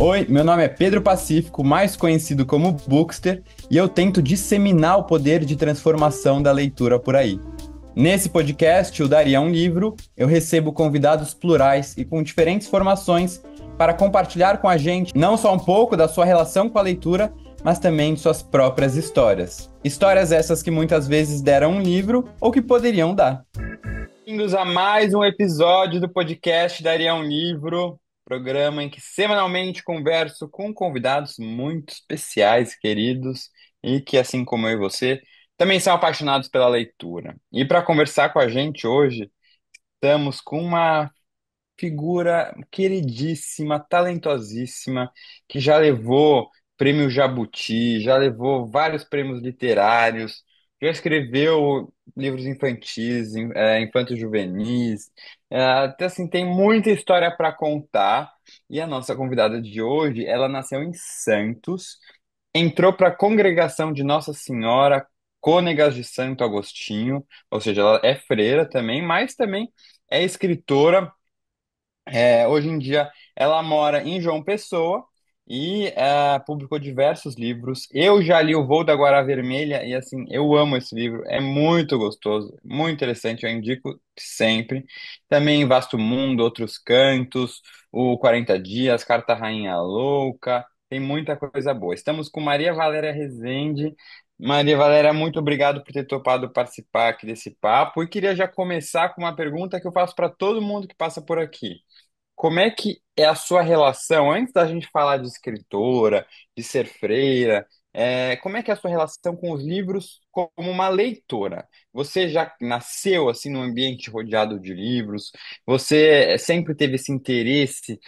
Oi, meu nome é Pedro Pacífico, mais conhecido como Bookster, e eu tento disseminar o poder de transformação da leitura por aí. Nesse podcast, o Daria um Livro, eu recebo convidados plurais e com diferentes formações para compartilhar com a gente não só um pouco da sua relação com a leitura, mas também de suas próprias histórias. Histórias essas que muitas vezes deram um livro ou que poderiam dar. Bem-vindos a mais um episódio do podcast Daria um Livro, programa em que semanalmente converso com convidados muito especiais, queridos, e que, assim como eu e você, também são apaixonados pela leitura. E para conversar com a gente hoje, estamos com uma figura queridíssima, talentosíssima, que já levou prêmio Jabuti, já levou vários prêmios literários, já escreveu livros infantis, infantos juvenis, então, assim, tem muita história para contar. E a nossa convidada de hoje, ela nasceu em Santos, entrou para a congregação de Nossa Senhora Cônegas de Santo Agostinho, ou seja, ela é freira também, mas também é escritora. Hoje em dia ela mora em João Pessoa e publicou diversos livros. Eu já li O Voo da Guará Vermelha e assim, eu amo esse livro, é muito gostoso, muito interessante, eu indico sempre. Também Vasto Mundo, Outros Cantos, o 40 Dias, Carta Rainha Louca, tem muita coisa boa. Estamos com Maria Valéria Rezende. Maria Valéria, muito obrigado por ter topado participar aqui desse papo e queria já começar com uma pergunta que eu faço para todo mundo que passa por aqui. Como é que é a sua relação, antes da gente falar de escritora, de ser freira, como é que é a sua relação com os livros como uma leitora? Você já nasceu assim num ambiente rodeado de livros? Você sempre teve esse interesse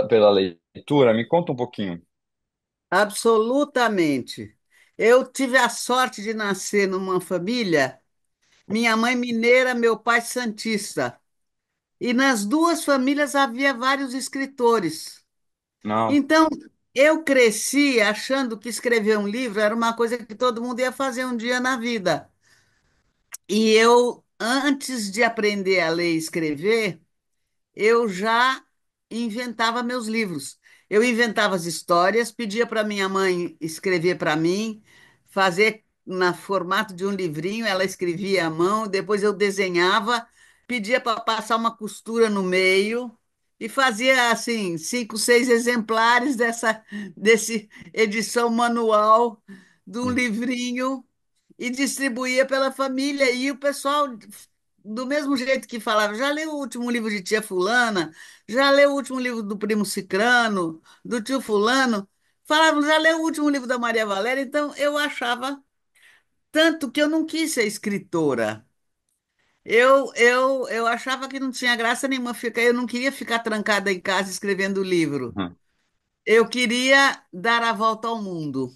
pela leitura? Me conta um pouquinho. Absolutamente. Eu tive a sorte de nascer numa família, minha mãe mineira, meu pai santista. E nas duas famílias havia vários escritores. Não. Então, eu cresci achando que escrever um livro era uma coisa que todo mundo ia fazer um dia na vida. E eu, antes de aprender a ler e escrever, eu já inventava meus livros. Eu inventava as histórias, pedia para minha mãe escrever para mim, fazer na formato de um livrinho, ela escrevia à mão, depois eu desenhava, pedia para passar uma costura no meio e fazia assim 5, 6 exemplares desse edição manual de um livrinho e distribuía pela família. E o pessoal, do mesmo jeito que falava, já leu o último livro de tia Fulana, já leu o último livro do primo Cicrano, do tio Fulano, falavam, já leu o último livro da Maria Valéria. Então eu achava, tanto que eu não quis ser escritora. Eu achava que não tinha graça nenhuma ficar, eu não queria ficar trancada em casa escrevendo livro. Uhum. Eu queria dar a volta ao mundo.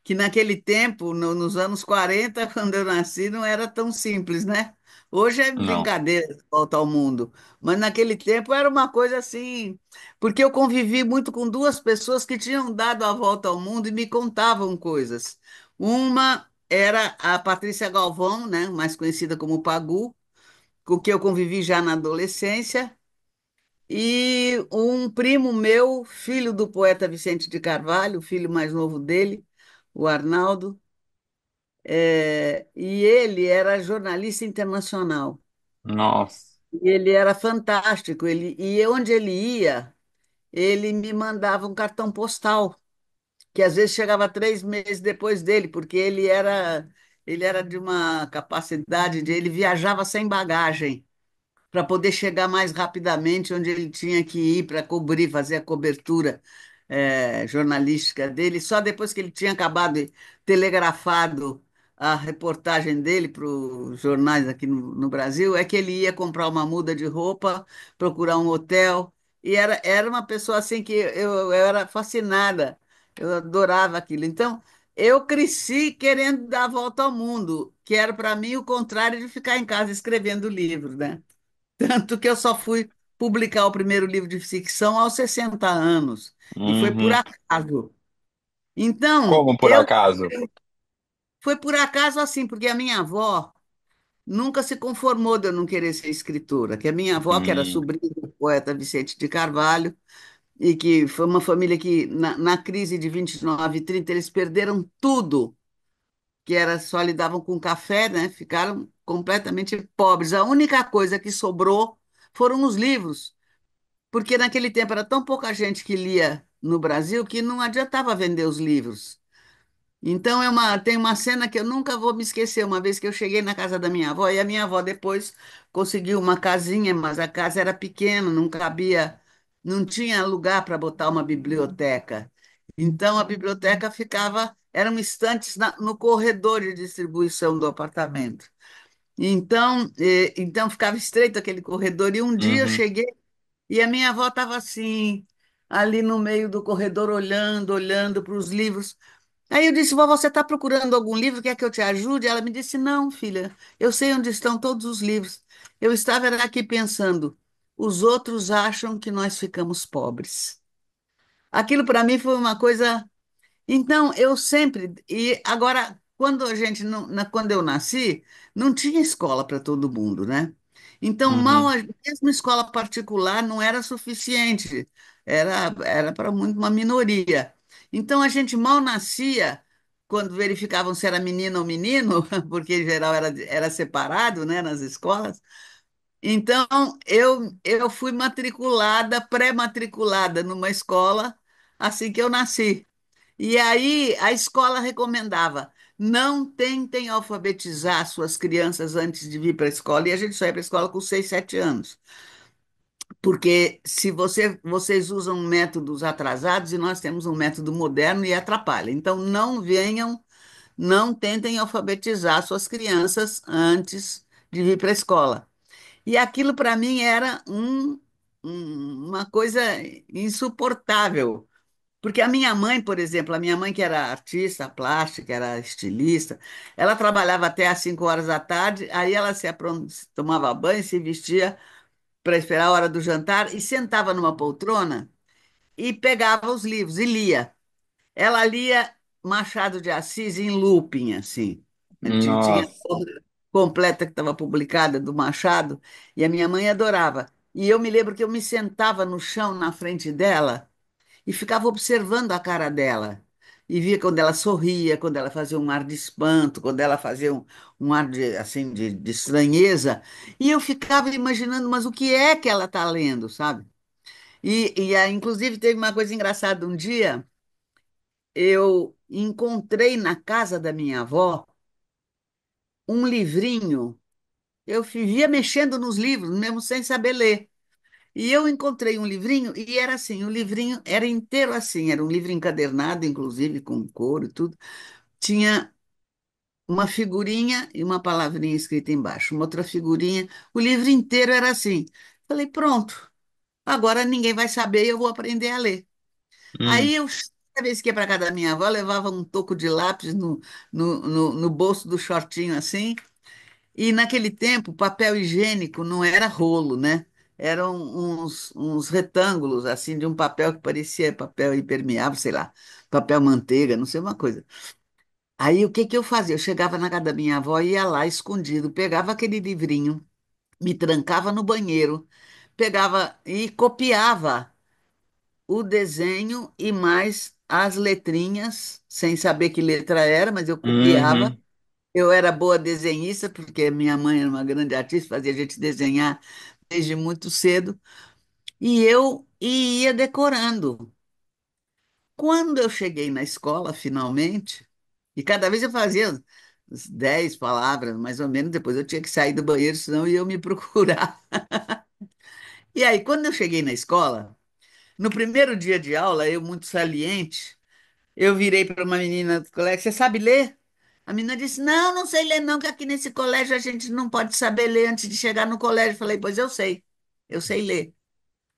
Que naquele tempo, nos anos 40, quando eu nasci, não era tão simples, né? Hoje é Não. brincadeira voltar ao mundo, mas naquele tempo era uma coisa assim, porque eu convivi muito com duas pessoas que tinham dado a volta ao mundo e me contavam coisas. Uma era a Patrícia Galvão, né, mais conhecida como Pagu, com que eu convivi já na adolescência, e um primo meu, filho do poeta Vicente de Carvalho, o filho mais novo dele, o Arnaldo. E ele era jornalista internacional. Nossa. E ele era fantástico. E onde ele ia, ele me mandava um cartão postal, que às vezes chegava 3 meses depois dele, porque ele era de uma capacidade de ele viajava sem bagagem para poder chegar mais rapidamente onde ele tinha que ir para cobrir, fazer a cobertura jornalística dele. Só depois que ele tinha acabado de telegrafado a reportagem dele para os jornais aqui no Brasil, é que ele ia comprar uma muda de roupa, procurar um hotel. E era uma pessoa assim que eu era fascinada, eu adorava aquilo. Então, eu cresci querendo dar a volta ao mundo, que era para mim o contrário de ficar em casa escrevendo livros, né? Tanto que eu só fui publicar o primeiro livro de ficção aos 60 anos. E foi por Uhum. acaso. Então, Como por acaso? foi por acaso assim, porque a minha avó nunca se conformou de eu não querer ser escritora, que a minha avó, que era Hum. sobrinha do poeta Vicente de Carvalho, e que foi uma família que, na crise de 29 e 30 eles perderam tudo, que era só lidavam com café, né? Ficaram completamente pobres. A única coisa que sobrou foram os livros, porque naquele tempo era tão pouca gente que lia no Brasil que não adiantava vender os livros. Então tem uma cena que eu nunca vou me esquecer, uma vez que eu cheguei na casa da minha avó, e a minha avó depois conseguiu uma casinha, mas a casa era pequena, não cabia, não tinha lugar para botar uma biblioteca. Então a biblioteca ficava, eram estantes no corredor de distribuição do apartamento. Então ficava estreito aquele corredor, e um dia eu Uhum, cheguei e a minha avó estava assim, ali no meio do corredor, olhando, olhando para os livros. Aí eu disse, vó, você está procurando algum livro, quer que eu te ajude? Ela me disse, não, filha, eu sei onde estão todos os livros. Eu estava era aqui pensando, os outros acham que nós ficamos pobres. Aquilo para mim foi uma coisa então, eu sempre. E agora, quando a gente não, quando eu nasci, não tinha escola para todo mundo, né? Então, uhum, mesmo escola particular não era suficiente, era para muito uma minoria. Então, a gente mal nascia quando verificavam se era menina ou menino, porque em geral era separado, né, nas escolas. Então, eu fui matriculada, pré-matriculada numa escola assim que eu nasci. E aí a escola recomendava: não tentem alfabetizar suas crianças antes de vir para a escola. E a gente só ia para a escola com 6, 7 anos. Porque se vocês usam métodos atrasados e nós temos um método moderno e atrapalha. Então, não venham, não tentem alfabetizar suas crianças antes de vir para a escola. E aquilo para mim era uma coisa insuportável. Porque a minha mãe, por exemplo, a minha mãe que era artista plástica, era estilista, ela trabalhava até às 5 horas da tarde, aí ela tomava banho, se vestia para esperar a hora do jantar e sentava numa poltrona e pegava os livros e lia. Ela lia Machado de Assis em looping, assim. Tinha a nossa, obra completa que estava publicada do Machado, e a minha mãe adorava. E eu me lembro que eu me sentava no chão na frente dela e ficava observando a cara dela. E via quando ela sorria, quando ela fazia um ar de espanto, quando ela fazia um ar de, assim, de estranheza. E eu ficava imaginando, mas o que é que ela está lendo, sabe? Inclusive, teve uma coisa engraçada. Um dia, eu encontrei na casa da minha avó um livrinho. Eu vivia mexendo nos livros, mesmo sem saber ler. E eu encontrei um livrinho e era assim, o livrinho era inteiro assim, era um livro encadernado, inclusive com couro e tudo. Tinha uma figurinha e uma palavrinha escrita embaixo, uma outra figurinha. O livro inteiro era assim. Falei, pronto, agora ninguém vai saber e eu vou aprender a ler. hum, Aí eu, cada vez que ia para casa da minha avó, levava um toco de lápis no bolso do shortinho assim. E naquele tempo, papel higiênico não era rolo, né? Eram uns retângulos, assim, de um papel que parecia papel impermeável, sei lá, papel manteiga, não sei uma coisa. Aí o que que eu fazia? Eu chegava na casa da minha avó, ia lá escondido, pegava aquele livrinho, me trancava no banheiro, pegava e copiava o desenho e mais as letrinhas, sem saber que letra era, mas eu copiava. uhum, Eu era boa desenhista, porque minha mãe era uma grande artista, fazia a gente desenhar desde muito cedo, e eu ia decorando. Quando eu cheguei na escola, finalmente, e cada vez eu fazia uns 10 palavras, mais ou menos, depois eu tinha que sair do banheiro, senão iam me procurar. E aí, quando eu cheguei na escola, no primeiro dia de aula, eu muito saliente, eu virei para uma menina do colégio, você sabe ler? A menina disse, não, não sei ler não, que aqui nesse colégio a gente não pode saber ler antes de chegar no colégio. Eu falei, pois eu sei ler.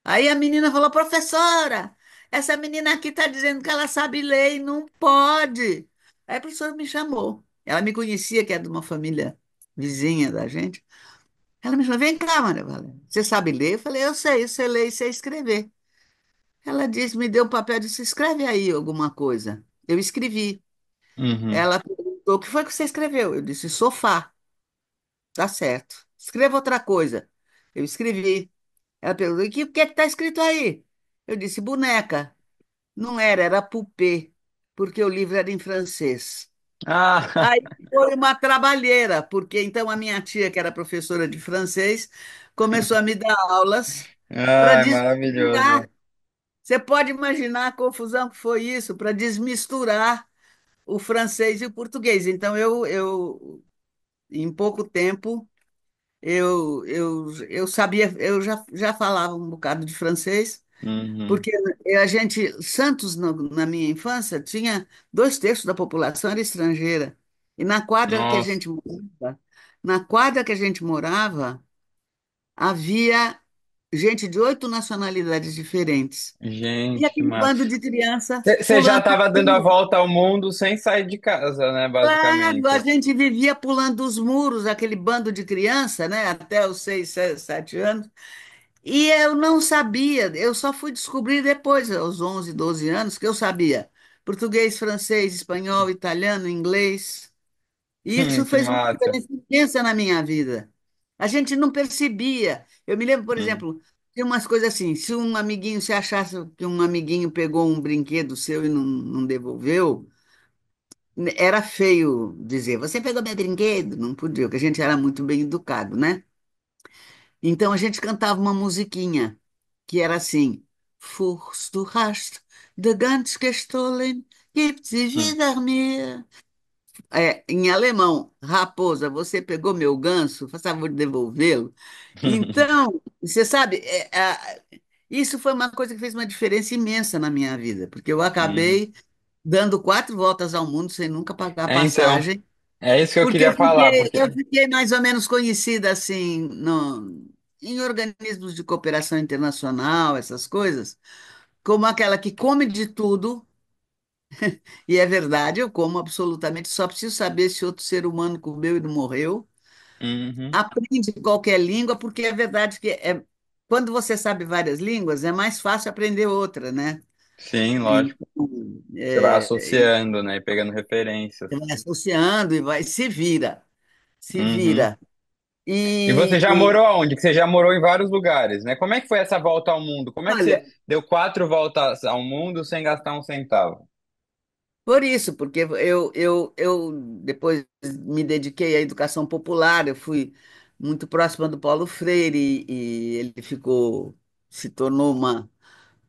Aí a menina falou, professora, essa menina aqui está dizendo que ela sabe ler e não pode. Aí a professora me chamou. Ela me conhecia, que é de uma família vizinha da gente. Ela me falou, vem cá, Maria Valéria, você sabe ler? Eu falei, eu sei ler e sei escrever. Ela disse, me deu o papel e disse, escreve aí alguma coisa. Eu escrevi. uhum, Ela perguntou: o que foi que você escreveu? Eu disse: sofá, tá certo. Escreva outra coisa. Eu escrevi. Ela perguntou: o que é que está escrito aí? Eu disse boneca. Não era, era poupée, porque o livro era em francês. Ah, Aí foi uma trabalheira, porque então a minha tia, que era professora de francês, começou a me dar aulas para ai, desmisturar. maravilhoso. Você pode imaginar a confusão que foi isso, para desmisturar o francês e o português. Então, em pouco tempo, eu sabia, já falava um bocado de francês, Uhum. porque a gente, Santos, na minha infância, tinha 2/3 da população era estrangeira. E Nossa, na quadra que a gente morava, havia gente de 8 nacionalidades diferentes. E gente, aquele mano. bando de criança Você já pulando. estava dando a volta ao mundo sem sair de casa, né, Claro, a basicamente. gente vivia pulando os muros, aquele bando de criança, né, até os 6, 7 anos. E eu não sabia, eu só fui descobrir depois, aos 11, 12 anos, que eu sabia português, francês, espanhol, italiano, inglês. E isso Que fez uma massa. diferença imensa na minha vida. A gente não percebia. Eu me lembro, por Hum. exemplo, de umas coisas assim: se um amiguinho, se achasse que um amiguinho pegou um brinquedo seu e não devolveu, era feio dizer, você pegou meu brinquedo? Não podia, porque a gente era muito bem educado, né? Então a gente cantava uma musiquinha que era assim: Furst du hast de ganz gestohlen, gibt sie Hum. wieder mir. Em alemão, raposa, você pegou meu ganso, faz favor de devolvê-lo. Então, você sabe, isso foi uma coisa que fez uma diferença imensa na minha vida, porque eu Uhum. acabei dando 4 voltas ao mundo sem nunca pagar Então, passagem, é isso que eu porque queria falar, porque. eu fiquei mais ou menos conhecida assim em organismos de cooperação internacional, essas coisas, como aquela que come de tudo. E é verdade, eu como absolutamente, só preciso saber se outro ser humano comeu e não morreu. Uhum. Aprende qualquer língua, porque é verdade que quando você sabe várias línguas, é mais fácil aprender outra, né? Sim, lógico. Então, Você vai e associando, né, e pegando referências. você vai associando e vai, se Uhum. vira. E você já E, morou aonde? Que você já morou em vários lugares, né? Como é que foi essa volta ao mundo? Como é que você olha, deu 4 voltas ao mundo sem gastar um centavo? por isso, porque eu depois me dediquei à educação popular, eu fui muito próxima do Paulo Freire e ele se tornou uma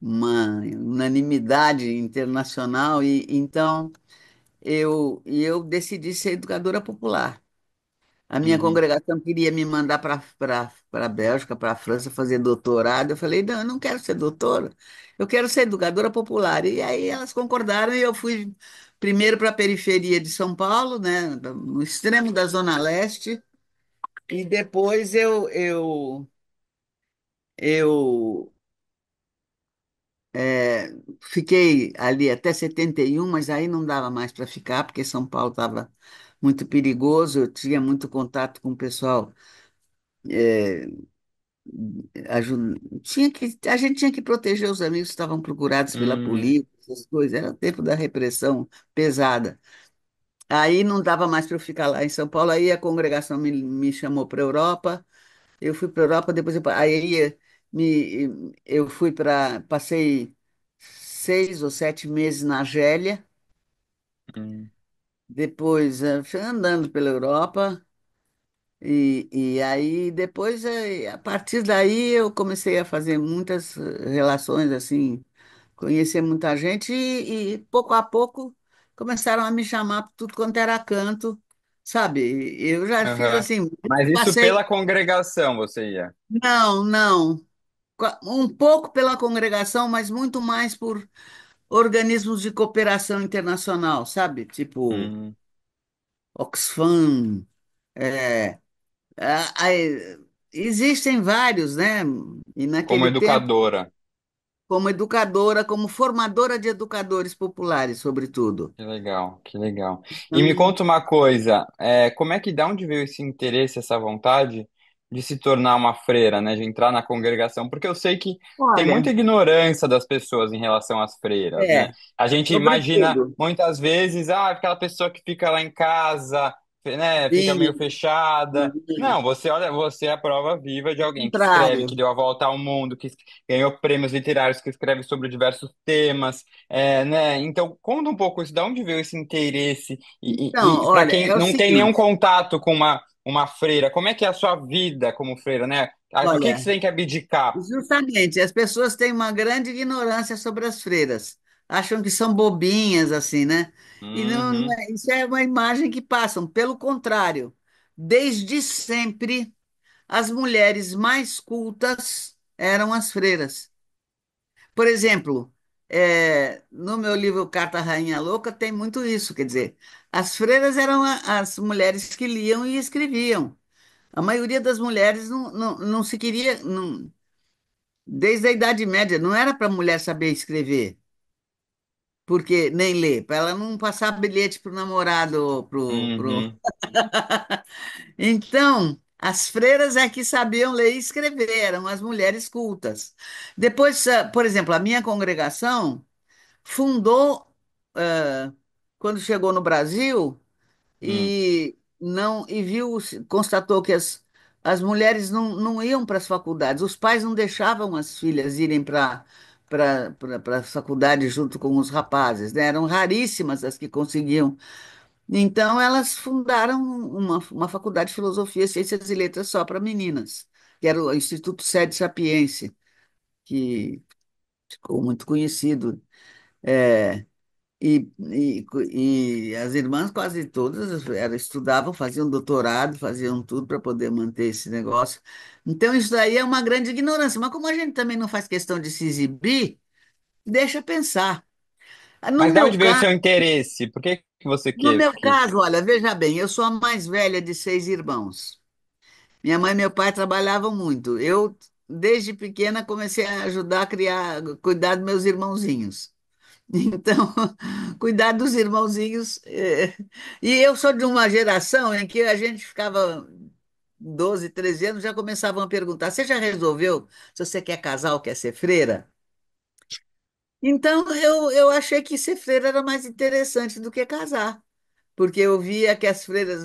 unanimidade internacional e então eu decidi ser educadora popular. A minha Uhum. congregação queria me mandar para a Bélgica, para a França, fazer doutorado. Eu falei, não, eu não quero ser doutora, eu quero ser educadora popular. E aí elas concordaram e eu fui primeiro para a periferia de São Paulo, né, no extremo da Zona Leste, e depois eu fiquei ali até 71, mas aí não dava mais para ficar, porque São Paulo estava muito perigoso, eu tinha muito contato com o pessoal. A gente tinha que proteger os amigos que estavam procurados pela Uhum. polícia, essas coisas. Era o tempo da repressão pesada. Aí não dava mais para eu ficar lá em São Paulo. Aí a congregação me chamou para a Europa. Eu fui para a Europa, depois eu fui passei 6 ou 7 meses na Argélia. Uhum. Depois fui andando pela Europa. E aí depois, a partir daí, eu comecei a fazer muitas relações assim, conhecer muita gente e pouco a pouco começaram a me chamar para tudo quanto era canto, sabe? Eu já fiz Aham. assim, Mas isso passei, pela congregação você ia. não, um pouco pela congregação, mas muito mais por organismos de cooperação internacional, sabe? Tipo Uhum. Oxfam, é, Ah, aí, existem vários, né? E Como naquele tempo, educadora. como educadora, como formadora de educadores populares, sobretudo. Que legal, que legal. E me Então, conta uma coisa, como é que, da onde veio esse interesse, essa vontade de se tornar uma freira, né, de entrar na congregação? Porque eu sei que tem olha, muita ignorância das pessoas em relação às freiras, né? é, A gente imagina sobretudo, muitas vezes, aquela pessoa que fica lá em casa né, fica meio E, fechada. e Não, você olha, você é a prova viva de alguém que escreve, que contrário. deu a volta ao mundo, que ganhou prêmios literários, que escreve sobre diversos temas, né? Então, conta um pouco isso, de onde veio esse interesse? Então, E para olha, quem é o não tem nenhum seguinte, contato com uma freira, como é que é a sua vida como freira, né? O que que olha, você tem que abdicar? justamente, as pessoas têm uma grande ignorância sobre as freiras. Acham que são bobinhas, assim, né? E Uhum, isso é uma imagem que passam. Pelo contrário, desde sempre, as mulheres mais cultas eram as freiras. Por exemplo, no meu livro Carta à Rainha Louca tem muito isso, quer dizer, as freiras eram as mulheres que liam e escreviam. A maioria das mulheres não se queria, desde a Idade Média, não era para a mulher saber escrever, porque nem ler, para ela não passar bilhete pro namorado, uhum. Então, as freiras é que sabiam ler e escrever, eram as mulheres cultas. Depois, por exemplo, a minha congregação fundou, ah, quando chegou no Brasil, Hum. e viu, constatou que as mulheres não iam para as faculdades, os pais não deixavam as filhas irem para a faculdade junto com os rapazes, né? Eram raríssimas as que conseguiam. Então, elas fundaram uma faculdade de filosofia, ciências e letras só para meninas, que era o Instituto Sede Sapiense, que ficou muito conhecido. É, e as irmãs quase todas elas estudavam, faziam doutorado, faziam tudo para poder manter esse negócio. Então, isso daí é uma grande ignorância. Mas como a gente também não faz questão de se exibir, deixa pensar. No Mas de onde meu veio o caso, seu interesse? Por que que você no meu quis? caso, olha, veja bem, eu sou a mais velha de seis irmãos. Minha mãe e meu pai trabalhavam muito. Eu, desde pequena, comecei a ajudar a criar, cuidar dos meus irmãozinhos. Então, cuidar dos irmãozinhos. E eu sou de uma geração em que a gente ficava 12, 13 anos, já começavam a perguntar: você já resolveu se você quer casar ou quer ser freira? Então, eu achei que ser freira era mais interessante do que casar, porque eu via que as freiras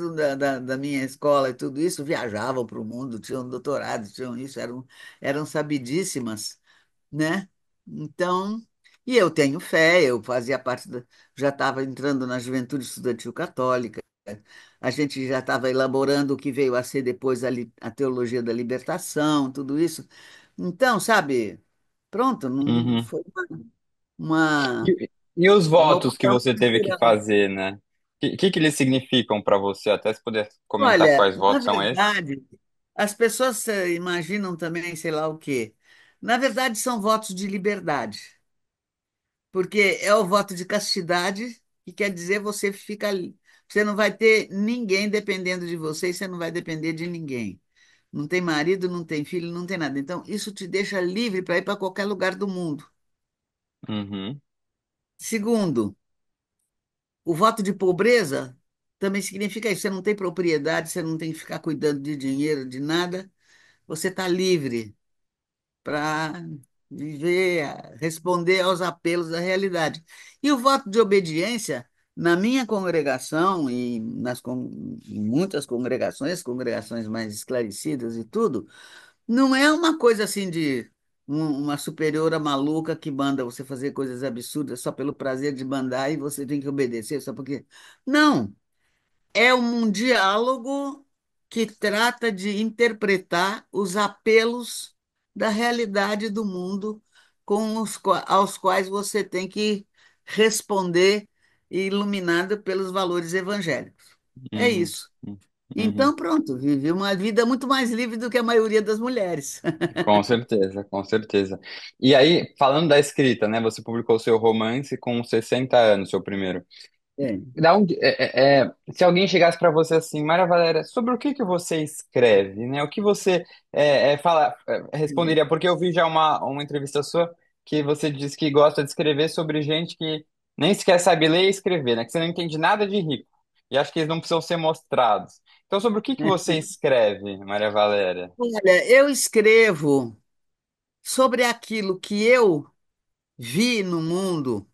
da minha escola e tudo isso viajavam para o mundo, tinham doutorado, tinham isso, eram sabidíssimas, né? Então, e eu tenho fé, eu fazia parte já estava entrando na Juventude Estudantil Católica, a gente já estava elaborando o que veio a ser depois a teologia da libertação, tudo isso. Então, sabe, pronto, não Uhum. foi uma, E os uma votos que opção você teve que natural. fazer, né? Que eles significam para você? Até se puder comentar Olha, quais na votos são esses? verdade, as pessoas imaginam também, sei lá o quê. Na verdade, são votos de liberdade. Porque é o voto de castidade, que quer dizer você fica ali. Você não vai ter ninguém dependendo de você e você não vai depender de ninguém. Não tem marido, não tem filho, não tem nada. Então, isso te deixa livre para ir para qualquer lugar do mundo. Uhum, Segundo, o voto de pobreza também significa isso. Você não tem propriedade, você não tem que ficar cuidando de dinheiro, de nada. Você está livre para viver, responder aos apelos da realidade. E o voto de obediência, na minha congregação e em muitas congregações, congregações mais esclarecidas e tudo, não é uma coisa assim de uma superiora maluca que manda você fazer coisas absurdas só pelo prazer de mandar e você tem que obedecer só porque. Não. É um diálogo que trata de interpretar os apelos da realidade do mundo aos quais você tem que responder, iluminado pelos valores evangélicos. É uhum, isso. uhum. Então, pronto, vivi uma vida muito mais livre do que a maioria das mulheres. Com certeza, com certeza. E aí, falando da escrita, né? Você publicou seu romance com 60 anos, seu primeiro. É. Se alguém chegasse para você assim, Maria Valéria, sobre o que você escreve, né? O que você responderia? Porque eu vi já uma entrevista sua que você disse que gosta de escrever sobre gente que nem sequer sabe ler e escrever, né? Que você não entende nada de rico. E acho que eles não precisam ser mostrados. Então, sobre o que você escreve, Maria Valéria? Olha, eu escrevo sobre aquilo que eu vi no mundo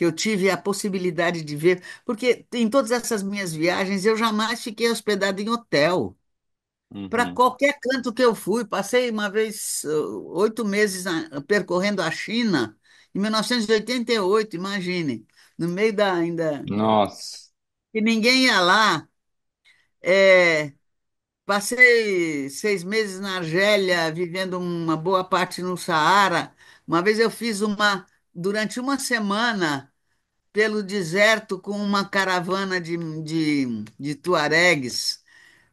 que eu tive a possibilidade de ver, porque em todas essas minhas viagens eu jamais fiquei hospedado em hotel. Para Uhum. qualquer canto que eu fui, passei uma vez 8 meses percorrendo a China, em 1988, imagine, no meio da ainda Nossa. que ninguém ia lá. É, passei 6 meses na Argélia, vivendo uma boa parte no Saara. Uma vez eu fiz durante uma semana, pelo deserto com uma caravana de tuaregues.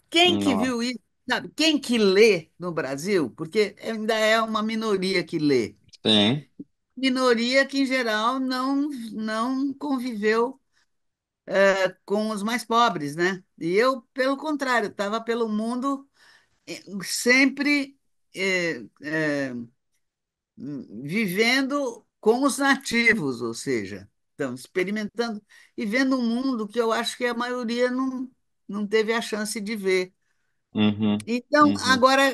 Quem que Nossa. viu isso? Sabe? Quem que lê no Brasil? Porque ainda é uma minoria que lê. Sim. Minoria que, em geral, não conviveu com os mais pobres, né? E eu, pelo contrário, estava pelo mundo sempre vivendo com os nativos, ou seja, então, experimentando e vendo um mundo que eu acho que a maioria não teve a chance de ver. Uhum. Então, Uhum. agora,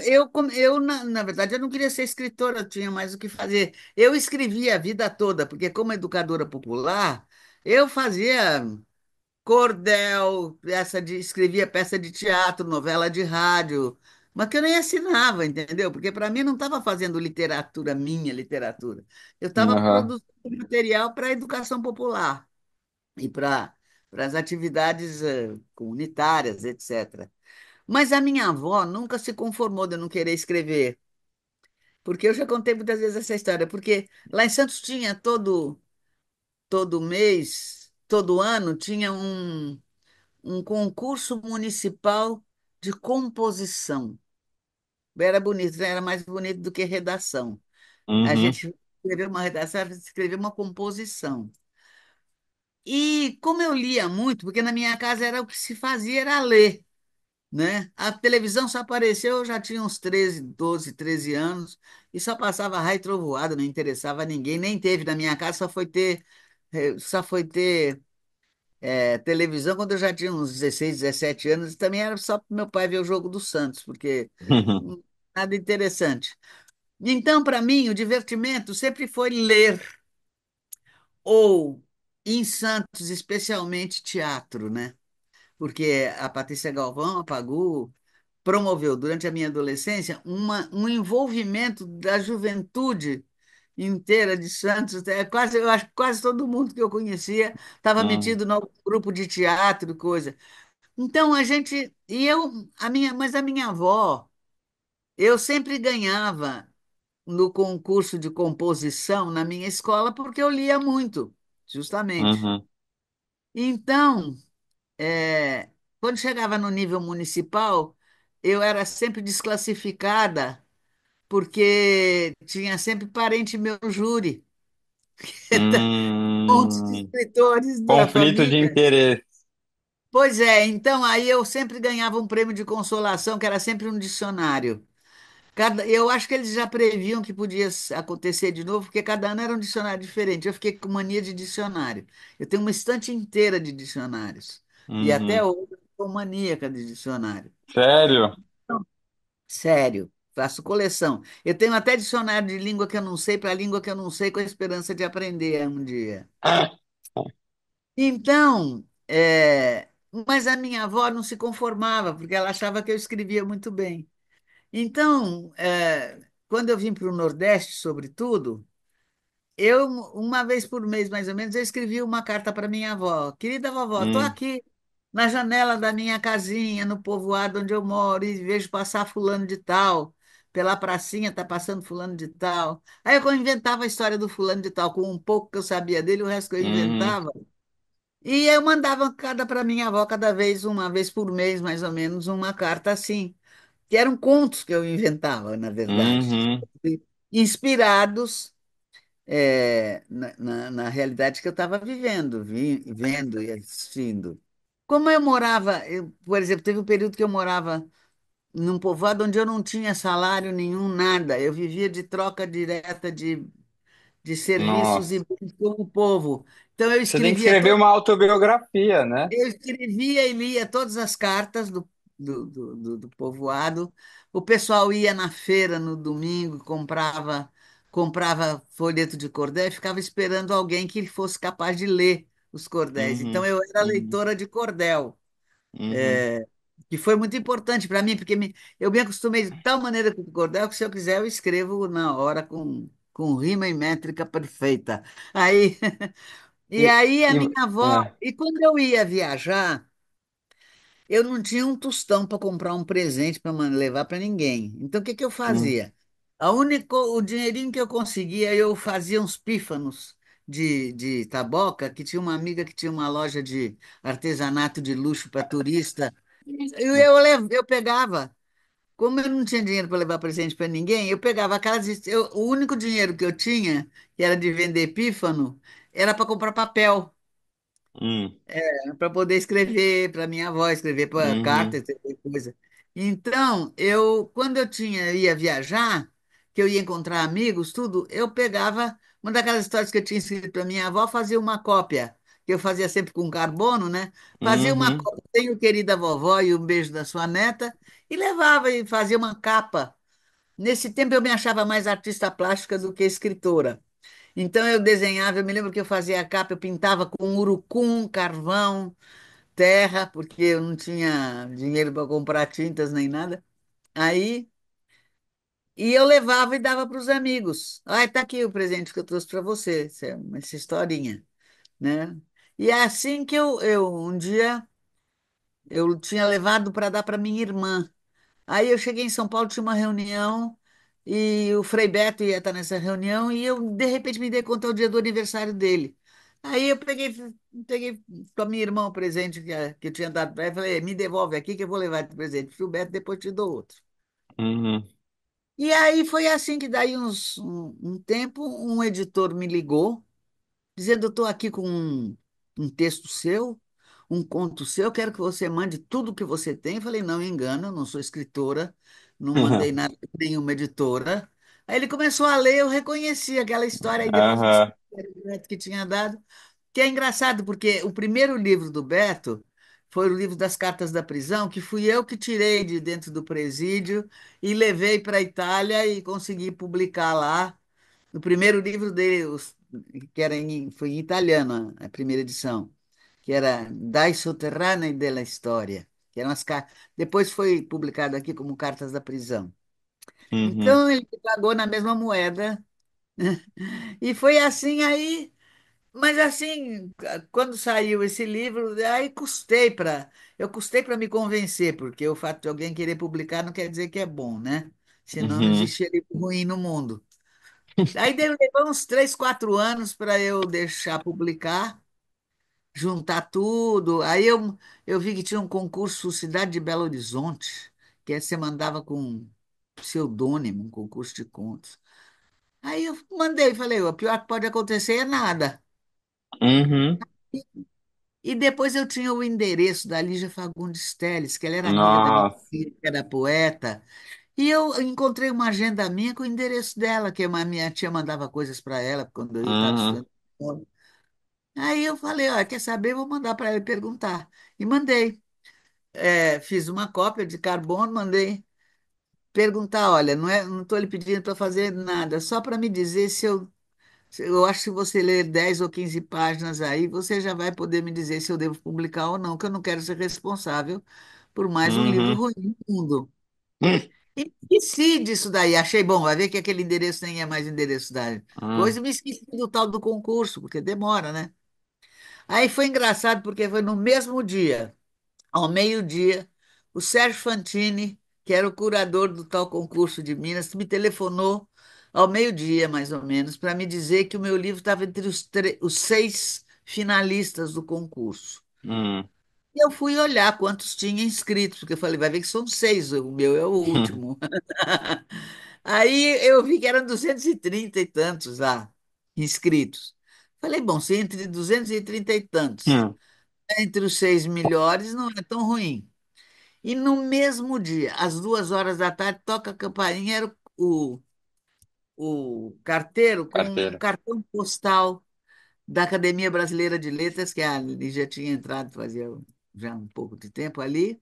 na verdade, eu não queria ser escritora, eu tinha mais o que fazer. Eu escrevia a vida toda, porque como educadora popular, eu fazia cordel, escrevia peça de teatro, novela de rádio, mas que eu nem assinava, entendeu? Porque para mim não estava fazendo literatura, minha literatura. Eu estava Aham. produzindo material para a educação popular e para as atividades comunitárias, etc. Mas a minha avó nunca se conformou de eu não querer escrever, porque eu já contei muitas vezes essa história, porque lá em Santos tinha todo mês, todo ano, tinha um concurso municipal de composição. Era bonito, né? Era mais bonito do que redação. A Uhum. gente escreveu uma redação, era escreveu uma composição. E como eu lia muito, porque na minha casa era o que se fazia era ler, né? A televisão só apareceu, eu já tinha uns 13, 12, 13 anos, e só passava raio e trovoada, não interessava a ninguém, nem teve na minha casa, só foi ter televisão quando eu já tinha uns 16, 17 anos, e também era só para meu pai ver o jogo do Santos, porque Uhum. hum, nada interessante. Então, para mim, o divertimento sempre foi ler, ou em Santos, especialmente teatro, né? Porque a Patrícia Galvão, a Pagu, promoveu durante a minha adolescência um envolvimento da juventude inteira de Santos. Eu acho que quase todo mundo que eu conhecia estava Uhum. metido no grupo de teatro, coisa. Então a gente e eu, mas a minha avó, eu sempre ganhava no concurso de composição na minha escola porque eu lia muito, justamente. Uhum. Então, é, quando chegava no nível municipal, eu era sempre desclassificada porque tinha sempre parente meu no júri, montes de Hum. escritores da Conflito de família. interesse. Pois é, então aí eu sempre ganhava um prêmio de consolação, que era sempre um dicionário. Eu acho que eles já previam que podia acontecer de novo, porque cada ano era um dicionário diferente. Eu fiquei com mania de dicionário. Eu tenho uma estante inteira de dicionários. E até Uhum. hoje eu sou maníaca de dicionário. Sério? Sério, faço coleção. Eu tenho até dicionário de língua que eu não sei para língua que eu não sei, com a esperança de aprender um dia. Então, mas a minha avó não se conformava, porque ela achava que eu escrevia muito bem. Então, quando eu vim para o Nordeste, sobretudo, uma vez por mês, mais ou menos, eu escrevia uma carta para minha avó. Querida vovó, estou Hum. aqui na janela da minha casinha, no povoado onde eu moro, e vejo passar fulano de tal. Pela pracinha está passando fulano de tal. Aí eu inventava a história do fulano de tal, com um pouco que eu sabia dele, o resto que eu Uhum. inventava. E eu mandava cada para minha avó, cada vez, uma vez por mês, mais ou menos, uma carta assim, que eram contos que eu inventava, na verdade, Uhum. inspirados na realidade que eu estava vivendo, vendo e assistindo. Como eu morava, por exemplo, teve um período que eu morava num povoado onde eu não tinha salário nenhum, nada. Eu vivia de troca direta de serviços e Nossa. bens com o povo. Então Você tem que escrever uma autobiografia, né? eu escrevia e lia todas as cartas do povoado. O pessoal ia na feira no domingo, comprava comprava folheto de cordel e ficava esperando alguém que fosse capaz de ler os cordéis. Então Uhum. eu era Uhum. leitora de cordel, Uhum. que foi muito importante para mim, porque eu me acostumei de tal maneira com o cordel que se eu quiser eu escrevo na hora com rima e métrica perfeita. Aí, e E, aí a e, minha avó, é. e quando eu ia viajar, eu não tinha um tostão para comprar um presente para levar para ninguém. Então, o que que eu Hum. fazia? O dinheirinho que eu conseguia, eu fazia uns pífanos de taboca, que tinha uma amiga que tinha uma loja de artesanato de luxo para turista. Eu pegava, como eu não tinha dinheiro para levar presente para ninguém, eu pegava o único dinheiro que eu tinha, que era de vender pífano, era para comprar papel Hum. para poder escrever para minha avó, escrever para carta, Uhum. escrever coisa. Então, quando ia viajar, que eu ia encontrar amigos, tudo, eu pegava uma daquelas histórias que eu tinha escrito para minha avó, fazia uma cópia, que eu fazia sempre com carbono, né? Fazia uma Uhum. cópia, tenho querida vovó e um beijo da sua neta, e levava e fazia uma capa. Nesse tempo eu me achava mais artista plástica do que escritora. Então eu desenhava, eu me lembro que eu fazia a capa, eu pintava com urucum, carvão, terra, porque eu não tinha dinheiro para comprar tintas nem nada. Aí, e eu levava e dava para os amigos. Ah, tá aqui o presente que eu trouxe para você, essa historinha, né? E é assim que um dia eu tinha levado para dar para minha irmã. Aí eu cheguei em São Paulo, tinha uma reunião e o Frei Beto ia estar nessa reunião e eu de repente me dei conta do dia do aniversário dele. Aí eu peguei para minha irmã o presente que eu tinha dado para ela e falei, me devolve aqui que eu vou levar esse presente para o Beto, depois te dou outro. Uhum. E aí foi assim que daí um tempo um editor me ligou dizendo, eu estou aqui com um texto seu, um conto seu, quero que você mande tudo o que você tem. Eu falei, não engano, eu não sou escritora, não mandei nada para nenhuma editora. Aí ele começou a ler, eu reconheci aquela história, e depois eu Aham. descobri que era o Beto que tinha dado, que é engraçado, porque o primeiro livro do Beto foi o livro das cartas da prisão, que fui eu que tirei de dentro do presídio e levei para a Itália e consegui publicar lá. O primeiro livro dele, que foi em italiano, a primeira edição, que era Dai Sotterranei della Storia, que eram depois foi publicado aqui como Cartas da Prisão. Uhum. Então ele pagou na mesma moeda, e foi assim aí, mas assim, quando saiu esse livro, aí eu custei para me convencer, porque o fato de alguém querer publicar não quer dizer que é bom, né? Senão não Uhum. existia livro ruim no mundo. Aí levou uns 3, 4 anos para eu deixar publicar, juntar tudo. Eu vi que tinha um concurso Cidade de Belo Horizonte, que aí você mandava com um pseudônimo, um concurso de contos. Aí eu mandei, falei, o pior que pode acontecer é nada. Uhum. E depois eu tinha o endereço da Lígia Fagundes Telles, que ela era amiga da minha Nossa. filha, que era poeta. E eu encontrei uma agenda minha com o endereço dela, que uma minha tia mandava coisas para ela quando eu estava Uhum. estudando. Aí eu falei, ó, quer saber? Vou mandar para ela perguntar. E mandei. Fiz uma cópia de carbono, mandei perguntar, olha, não estou lhe pedindo para fazer nada, só para me dizer se eu acho que se você ler 10 ou 15 páginas aí, você já vai poder me dizer se eu devo publicar ou não, que eu não quero ser responsável por mais um livro Uhum. ruim no mundo. E esqueci disso daí, achei bom, vai ver que aquele endereço nem é mais endereço da coisa, Uhum. e me esqueci do tal do concurso, porque demora, né? Aí foi engraçado porque foi no mesmo dia, ao meio-dia, o Sérgio Fantini, que era o curador do tal concurso de Minas, me telefonou ao meio-dia, mais ou menos, para me dizer que o meu livro estava entre os 6 finalistas do concurso. Uhum. E eu fui olhar quantos tinha inscritos, porque eu falei, vai ver que são 6, o meu é o último. Aí eu vi que eram 230 e tantos lá inscritos. Falei, bom, se entre 230 e tantos, Uhum. entre os 6 melhores, não é tão ruim. E no mesmo dia, às 2 horas da tarde, toca a campainha, era o carteiro com um Carteira. cartão postal da Academia Brasileira de Letras, que a Lígia tinha entrado fazia já um pouco de tempo ali,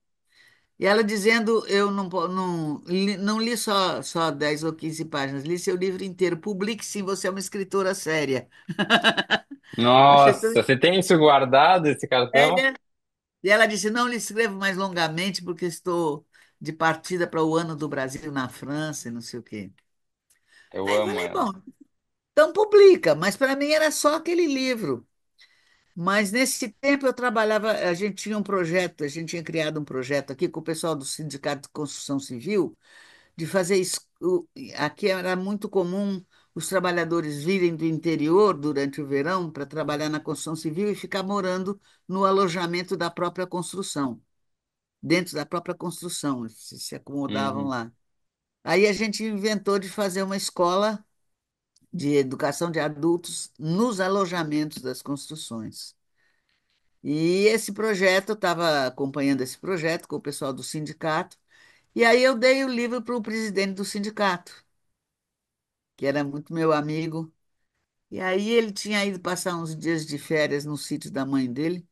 E ela dizendo, eu não li só 10 ou 15 páginas, li seu livro inteiro. Publique sim, você é uma escritora séria. Achei tão Nossa, você tem isso guardado, esse cartão? séria. E ela disse, não lhe escrevo mais longamente, porque estou de partida para o ano do Brasil na França e não sei o quê. Eu Aí eu amo falei, ela. bom, então publica, mas para mim era só aquele livro. Mas nesse tempo eu trabalhava, a gente tinha um projeto, a gente tinha criado um projeto aqui com o pessoal do Sindicato de Construção Civil, de fazer isso. Aqui era muito comum os trabalhadores virem do interior durante o verão para trabalhar na construção civil e ficar morando no alojamento da própria construção, dentro da própria construção, se acomodavam Uhum, lá. Aí a gente inventou de fazer uma escola de educação de adultos nos alojamentos das construções. E esse projeto, eu estava acompanhando esse projeto com o pessoal do sindicato, e aí eu dei o livro para o presidente do sindicato, que era muito meu amigo. E aí ele tinha ido passar uns dias de férias no sítio da mãe dele.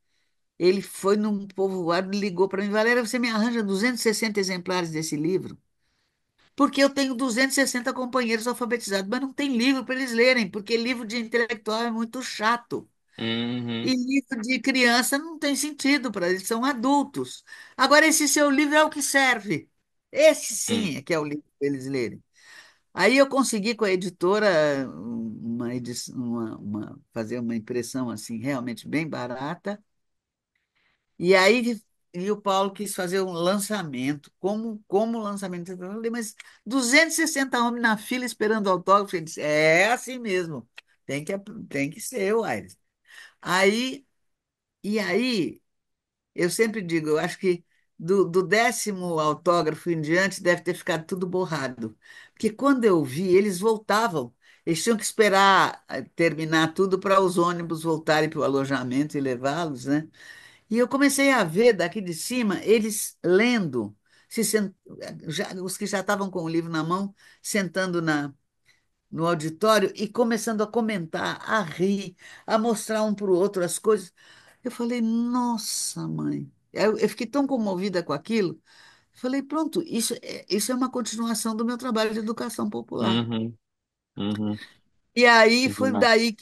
Ele foi num povoado e ligou para mim, Valéria, você me arranja 260 exemplares desse livro? Porque eu tenho 260 companheiros alfabetizados, mas não tem livro para eles lerem, porque livro de intelectual é muito chato. E uhum, livro de criança não tem sentido para eles, são adultos. Agora, esse seu livro é o que serve. Esse hum, sim é que é o livro para eles lerem. Aí eu consegui com a editora uma edição, fazer uma impressão assim realmente bem barata. E aí e o Paulo quis fazer um lançamento, como lançamento. Eu falei, mas 260 homens na fila esperando autógrafo. Ele disse, é assim mesmo, tem que, tem que ser, uai. Aí, e aí, eu sempre digo, eu acho que do 10º autógrafo em diante deve ter ficado tudo borrado. Porque quando eu vi, eles voltavam. Eles tinham que esperar terminar tudo para os ônibus voltarem para o alojamento e levá-los, né? E eu comecei a ver daqui de cima eles lendo, se sent... os que já estavam com o livro na mão, sentando no auditório e começando a comentar, a rir, a mostrar um para o outro as coisas. Eu falei, nossa, mãe. Eu fiquei tão comovida com aquilo. Falei, pronto, isso é uma continuação do meu trabalho de educação popular. uhum, uhum. E aí Que foi demais. daí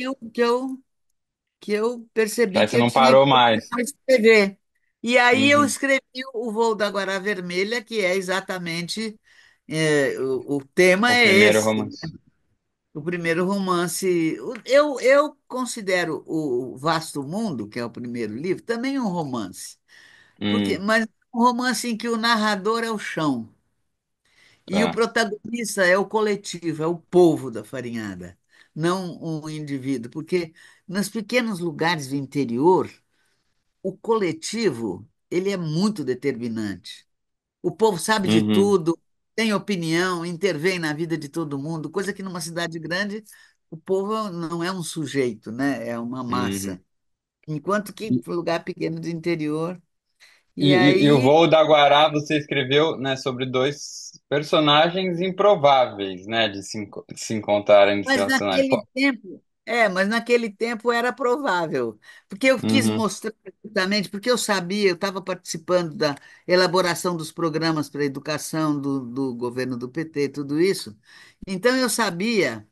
que eu percebi Aí que você eu não tinha que parou mais. escrever. E aí eu Uhum. escrevi o Voo da Guará Vermelha, que é exatamente, o tema O é primeiro esse. romance. O primeiro romance. Eu considero o Vasto Mundo, que é o primeiro livro, também um romance. Hum, Mas um romance em que o narrador é o chão e o tá. protagonista é o coletivo, é o povo da farinhada, não um indivíduo. Porque nos pequenos lugares do interior, o coletivo ele é muito determinante. O povo sabe de Uhum, tudo, tem opinião, intervém na vida de todo mundo, coisa que numa cidade grande o povo não é um sujeito, né? É uma uhum. massa. Enquanto que E, no lugar pequeno do interior. e, E e o aí, Voo da Guará você escreveu, né, sobre dois personagens improváveis, né, de se encontrarem, de se mas relacionarem. naquele tempo, mas naquele tempo era provável, porque eu quis Uhum, mostrar exatamente, porque eu sabia, eu estava participando da elaboração dos programas para a educação do governo do PT, tudo isso. Então eu sabia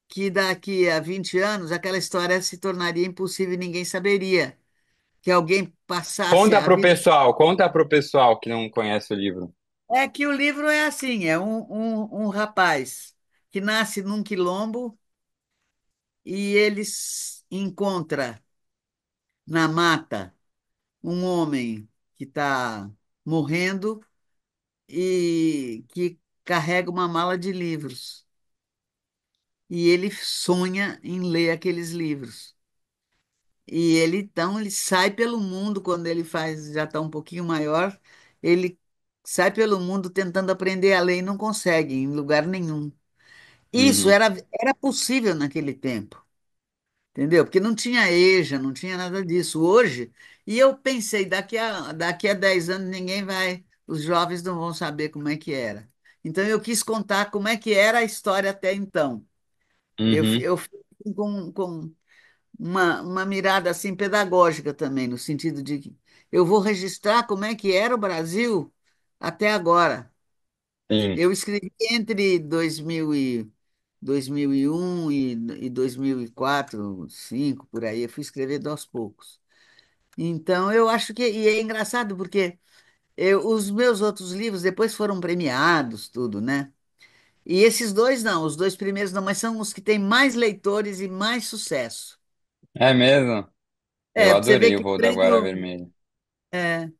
que daqui a 20 anos aquela história se tornaria impossível e ninguém saberia. Que alguém passasse a vida. conta pro pessoal que não conhece o livro. É que o livro é assim: é um rapaz que nasce num quilombo e encontra na mata um homem que está morrendo e que carrega uma mala de livros. E ele sonha em ler aqueles livros. E ele sai pelo mundo quando ele faz, já está um pouquinho maior, ele sai pelo mundo tentando aprender a ler e não consegue em lugar nenhum. Isso Uhum, era possível naquele tempo, entendeu? Porque não tinha EJA, não tinha nada disso. Hoje, e eu pensei, daqui a 10 anos os jovens não vão saber como é que era. Então eu quis contar como é que era a história até então. uhum, Eu fiz com uma mirada assim pedagógica também, no sentido de que eu vou registrar como é que era o Brasil até agora. Sim. Eu escrevi entre 2001 e 2004, 2005, por aí. Eu fui escrevendo aos poucos. Então, eu acho que. E é engraçado porque os meus outros livros depois foram premiados, tudo, né? E esses dois não, os dois primeiros não, mas são os que têm mais leitores e mais sucesso. É mesmo? Eu É, pra você ver adorei o que Voo da Guara prêmio. Vermelha. É,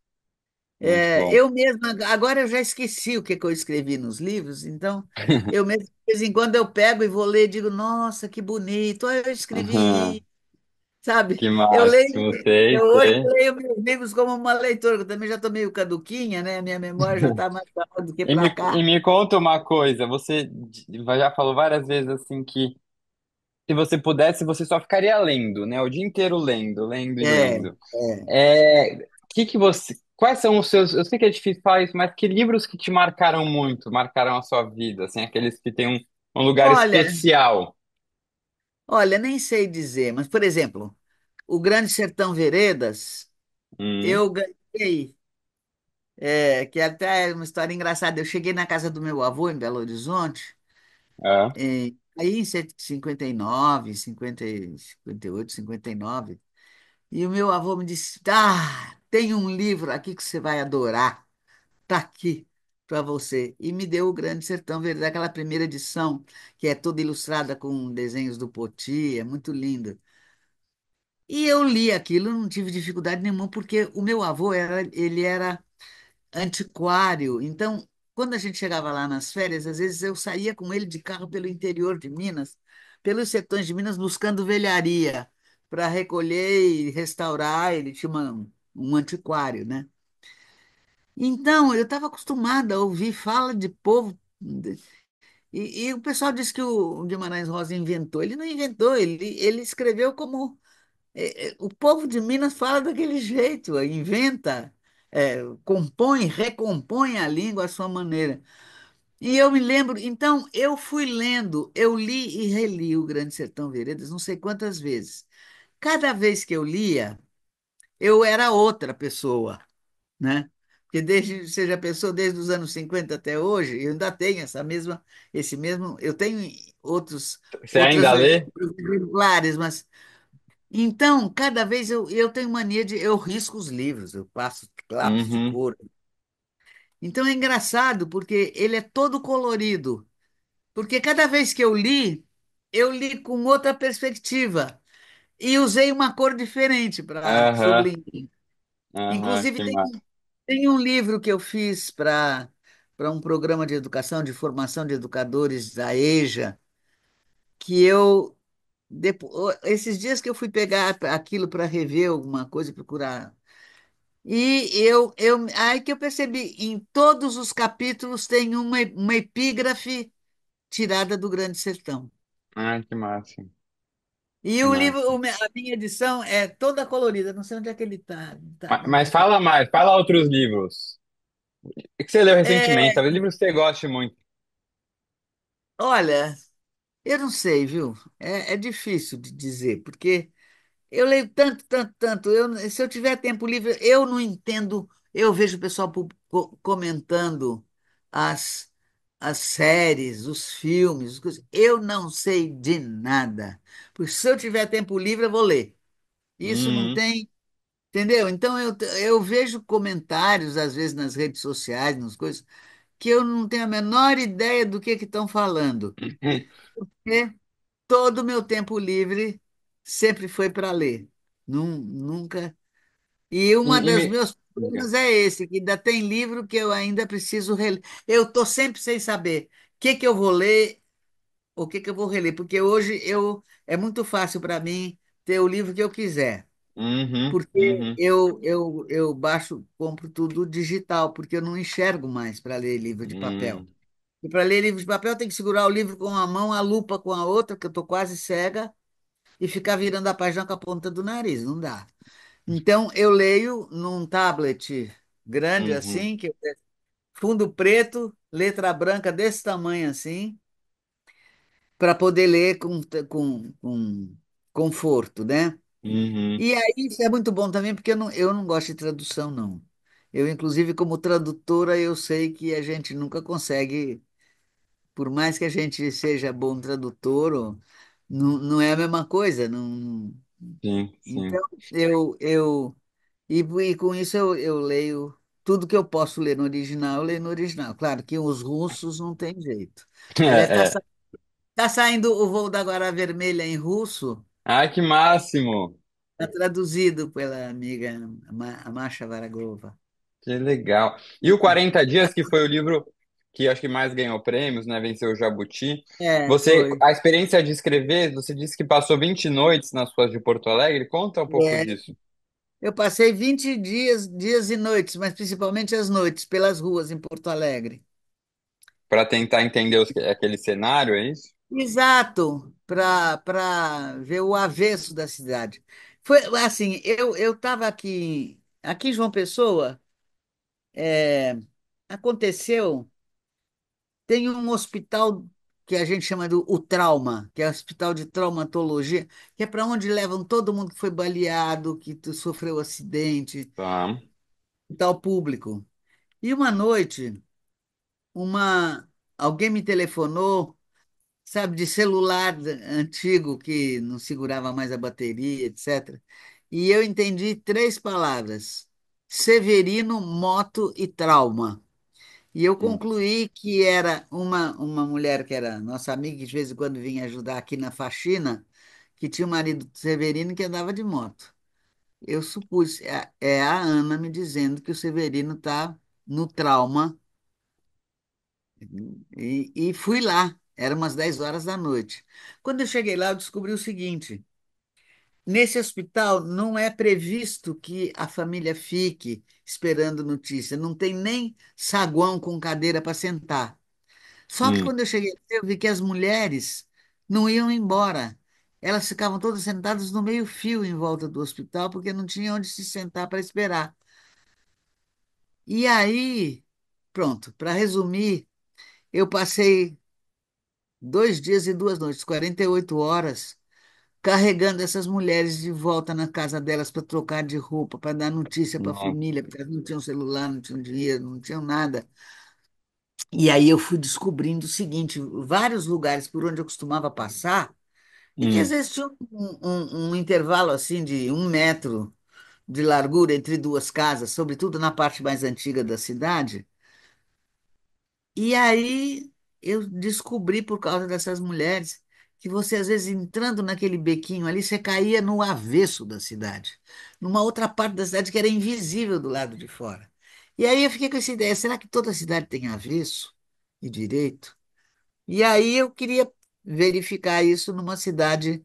Muito bom. eu mesma, agora eu já esqueci o que que eu escrevi nos livros, então eu mesmo, de vez em quando eu pego e vou ler e digo, nossa, que bonito, olha, eu escrevi, sabe? Que Eu máximo, leio, eu sei, hoje sei. leio meus livros como uma leitora, eu também já estou meio caduquinha, né? Minha memória já está mais para lá do que para E cá. me conta uma coisa, você já falou várias vezes assim que se você pudesse, você só ficaria lendo, né? O dia inteiro lendo, lendo e É, lendo. é. Que você, quais são os seus, eu sei que é difícil falar isso, mas que livros que te marcaram muito, marcaram a sua vida, assim, aqueles que têm um lugar Olha, especial. olha, nem sei dizer, mas, por exemplo, o Grande Sertão Veredas, Hum, eu ganhei. Que até é uma história engraçada. Eu cheguei na casa do meu avô em Belo Horizonte, é, aí em 59, 58, 59, e o meu avô me disse: Ah, tem um livro aqui que você vai adorar, tá aqui para você. E me deu o Grande Sertão Verde, aquela primeira edição, que é toda ilustrada com desenhos do Poti, é muito linda. E eu li aquilo, não tive dificuldade nenhuma, porque o meu avô ele era antiquário. Então, quando a gente chegava lá nas férias, às vezes eu saía com ele de carro pelo interior de Minas, pelos sertões de Minas, buscando velharia para recolher e restaurar. Ele tinha um antiquário, né? Então, eu estava acostumada a ouvir fala de povo. E o pessoal diz que o Guimarães Rosa inventou. Ele não inventou, ele escreveu como o povo de Minas fala daquele jeito, inventa, compõe, recompõe a língua à sua maneira. E eu me lembro, então eu fui lendo, eu li e reli o Grande Sertão Veredas não sei quantas vezes. Cada vez que eu lia, eu era outra pessoa, né? Porque desde, você já pensou, desde os anos 50 até hoje, eu ainda tenho esse mesmo, eu tenho você outras ainda leituras lê? regulares, mas então, cada vez eu tenho mania de. Eu risco os livros, eu passo lápis de Uhum, cor. Então é engraçado, porque ele é todo colorido. Porque cada vez que eu li com outra perspectiva. E usei uma cor diferente para aham, sublinhar. aham, Inclusive, que massa. tem um livro que eu fiz para um programa de educação, de formação de educadores da EJA, que eu. Esses dias que eu fui pegar aquilo para rever alguma coisa, procurar. Aí que eu percebi, em todos os capítulos tem uma epígrafe tirada do Grande Sertão. Ah, que massa, E que o livro, massa. a minha edição é toda colorida, não sei onde é que ele está. Não está Mas aqui. fala mais, fala outros livros. O que você leu recentemente? É, Talvez livros que você goste muito. olha, eu não sei, viu? É difícil de dizer, porque eu leio tanto, tanto, tanto. Se eu tiver tempo livre, eu não entendo. Eu vejo o pessoal comentando as, as séries, os filmes, as coisas. Eu não sei de nada. Porque se eu tiver tempo livre, eu vou ler. Isso não Uhum. tem, entendeu? Então eu vejo comentários, às vezes, nas redes sociais, nas coisas, que eu não tenho a menor ideia do que estão falando. Porque todo o meu tempo livre sempre foi para ler. Nunca. E uma E das me... meus problemas é esse, que ainda tem livro que eu ainda preciso reler. Eu estou sempre sem saber o que que eu vou ler, o que que eu vou reler, porque hoje é muito fácil para mim ter o livro que eu quiser, Uhum, porque uhum, eu baixo, compro tudo digital, porque eu não enxergo mais para ler livro de papel. uhum. E para ler livro de papel, tem que segurar o livro com uma mão, a lupa com a outra, que eu estou quase cega, e ficar virando a página com a ponta do nariz, não dá. Então, eu leio num tablet grande Uhum, assim, que é fundo preto, letra branca desse tamanho assim, para poder ler com conforto, né? uhum, E aí, isso é muito bom também, porque eu não gosto de tradução, não. Eu, inclusive, como tradutora, eu sei que a gente nunca consegue, por mais que a gente seja bom tradutor, não é a mesma coisa. Não, Sim, então, sim. e com isso eu leio tudo que eu posso ler no original, eu leio no original. Claro que os russos não tem jeito. Aliás, É, é. tá saindo o Voo da Guarda Vermelha em russo, Ai, que máximo! está traduzido pela amiga a Masha Varagova. Que legal. E o 40 Dias, que foi o livro que acho que mais ganhou prêmios, né? Venceu o Jabuti. É, Você, foi. a experiência de escrever, você disse que passou 20 noites nas ruas de Porto Alegre. Conta um pouco É, disso, eu passei 20 dias, dias e noites, mas principalmente as noites, pelas ruas em Porto Alegre. para tentar entender aquele cenário, é isso? Exato, para ver o avesso da cidade. Foi assim, eu estava aqui em João Pessoa, é, aconteceu, tem um hospital que a gente chama do o Trauma, que é o Hospital de Traumatologia, que é para onde levam todo mundo que foi baleado, sofreu acidente, Tá. hospital público. E uma noite, uma alguém me telefonou, sabe, de celular antigo que não segurava mais a bateria, etc. E eu entendi três palavras: Severino, moto e trauma. E eu Hum, concluí que era uma mulher que era nossa amiga, que de vez em quando vinha ajudar aqui na faxina, que tinha um marido Severino que andava de moto. Eu supus, é a Ana me dizendo que o Severino está no trauma. E fui lá, era umas 10 horas da noite. Quando eu cheguei lá, eu descobri o seguinte: nesse hospital não é previsto que a família fique esperando notícia, não tem nem saguão com cadeira para sentar. Só que hum, quando eu cheguei, eu vi que as mulheres não iam embora. Elas ficavam todas sentadas no meio-fio em volta do hospital, porque não tinha onde se sentar para esperar. E aí, pronto, para resumir, eu passei 2 dias e 2 noites, 48 horas, carregando essas mulheres de volta na casa delas para trocar de roupa, para dar notícia para a não, família, porque elas não tinham celular, não tinham dinheiro, não tinham nada. E aí eu fui descobrindo o seguinte: vários lugares por onde eu costumava passar, e que às hum, vezes tinha um intervalo assim de 1 metro de largura entre duas casas, sobretudo na parte mais antiga da cidade. E aí eu descobri, por causa dessas mulheres, que você, às vezes, entrando naquele bequinho ali, você caía no avesso da cidade, numa outra parte da cidade que era invisível do lado de fora. E aí eu fiquei com essa ideia: será que toda cidade tem avesso e direito? E aí eu queria verificar isso numa cidade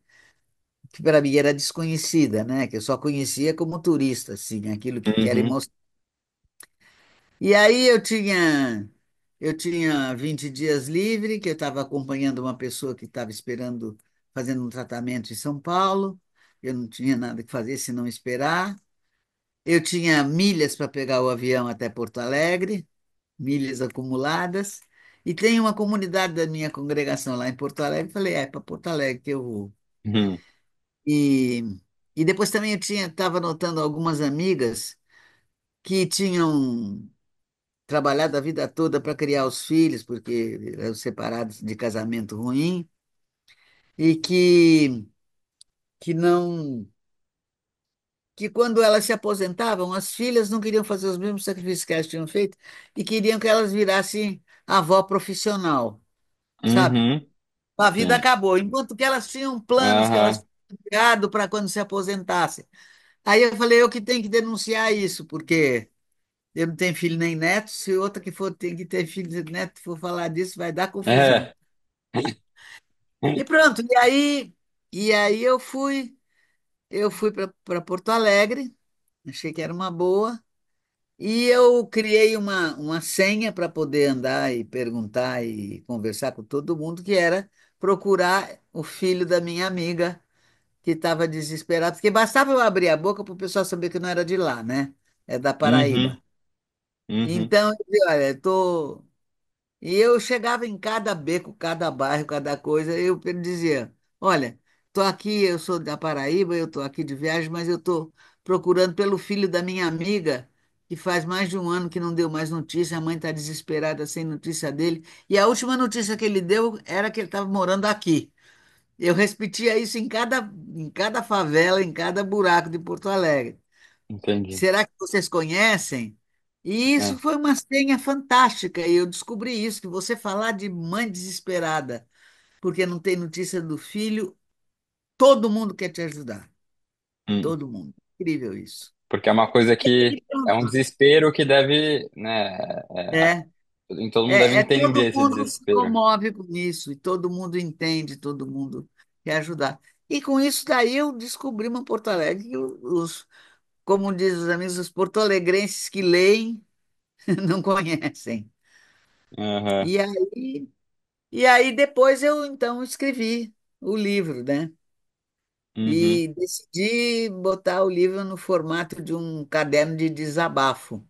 que para mim era desconhecida, né? Que eu só conhecia como turista, assim, aquilo que querem uhum, mostrar. E aí eu tinha 20 dias livre, que eu estava acompanhando uma pessoa que estava esperando, fazendo um tratamento em São Paulo. Eu não tinha nada que fazer senão esperar. Eu tinha milhas para pegar o avião até Porto Alegre, milhas acumuladas. E tem uma comunidade da minha congregação lá em Porto Alegre. Falei, é para Porto Alegre que eu vou. uhum, E, e depois também eu estava notando algumas amigas que tinham trabalhado a vida toda para criar os filhos, porque eram separados de casamento ruim, e que não, que quando elas se aposentavam, as filhas não queriam fazer os mesmos sacrifícios que elas tinham feito e queriam que elas virassem avó profissional, sabe? uhum, A vida sim, acabou, enquanto que elas tinham planos que elas aham, tinham criado para quando se aposentassem. Aí eu falei, eu que tenho que denunciar isso, porque eu não tenho filho nem neto. Se outra que for tem que ter filho e neto for falar disso, vai dar confusão. é, E pronto. E aí eu fui para Porto Alegre. Achei que era uma boa. E eu criei uma senha para poder andar e perguntar e conversar com todo mundo, que era procurar o filho da minha amiga, que estava desesperado, porque bastava eu abrir a boca para o pessoal saber que não era de lá, né? É da uhum, Paraíba. uhum, Então, eu disse, olha, tô. E eu chegava em cada beco, cada bairro, cada coisa, eu dizia: olha, tô aqui, eu sou da Paraíba, eu tô aqui de viagem, mas eu tô procurando pelo filho da minha amiga que faz mais de um ano que não deu mais notícia, a mãe está desesperada sem notícia dele, e a última notícia que ele deu era que ele estava morando aqui. Eu repetia isso em cada favela, em cada buraco de Porto Alegre. Entendi. Será que vocês conhecem? E isso É. foi uma senha fantástica, e eu descobri isso, que você falar de mãe desesperada, porque não tem notícia do filho, todo mundo quer te ajudar. Hum. Todo mundo. Incrível isso. Porque é uma coisa que E é um pronto. desespero que deve, né? É, Todo mundo deve todo entender esse mundo se desespero. comove com isso, e todo mundo entende, todo mundo quer ajudar. E com isso daí eu descobri uma Porto Alegre, que como dizem os amigos, os porto-alegrenses que leem não conhecem. Aham. E aí, e aí depois eu então escrevi o livro, né? Uhum. E decidi botar o livro no formato de um caderno de desabafo.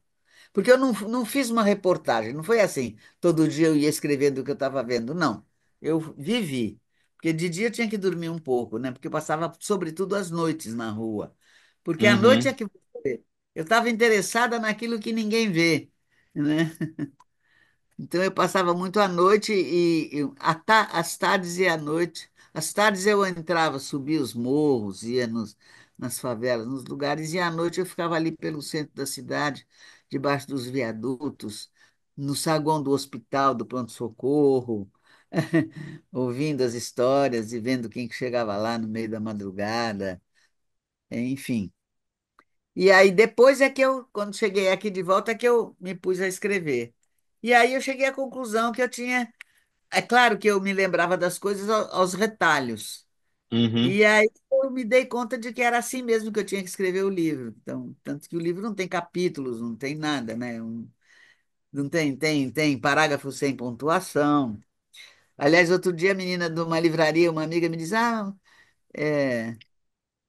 Porque eu não fiz uma reportagem, não foi assim, todo dia eu ia escrevendo o que eu estava vendo, não. Eu vivi. Porque de dia eu tinha que dormir um pouco, né? Porque eu passava, sobretudo, as noites na rua. Porque à noite Uhum. é que eu estava interessada naquilo que ninguém vê, né? Então eu passava muito a noite as tardes e a noite. As tardes eu entrava, subia os morros, ia nas favelas, nos lugares, e à noite eu ficava ali pelo centro da cidade, debaixo dos viadutos, no saguão do hospital, do pronto-socorro, ouvindo as histórias e vendo quem que chegava lá no meio da madrugada, enfim. E aí depois é que eu, quando cheguei aqui de volta, é que eu me pus a escrever. E aí eu cheguei à conclusão que eu tinha. É claro que eu me lembrava das coisas aos retalhos. Uhum. E aí eu me dei conta de que era assim mesmo que eu tinha que escrever o livro. Então, tanto que o livro não tem capítulos, não tem nada, né? Não tem parágrafo sem pontuação. Aliás, outro dia a menina de uma livraria, uma amiga, me diz: Ah,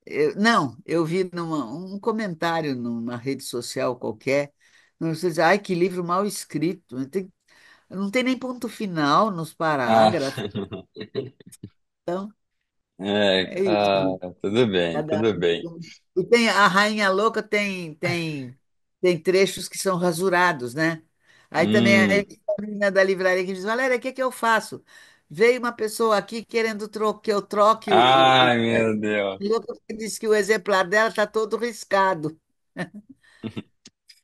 é, não, eu vi um comentário numa rede social qualquer. Você diz, ai, que livro mal escrito. Não tem nem ponto final nos Ah, parágrafos. Então, é isso. tudo bem, Cada tudo um. bem. E tem a Rainha Louca tem trechos que são rasurados, né? Aí também Hum. a menina da livraria que diz, Valéria, o que que eu faço? Veio uma pessoa aqui querendo que eu troque Ai, meu Deus. o louco que disse que o exemplar dela está todo riscado.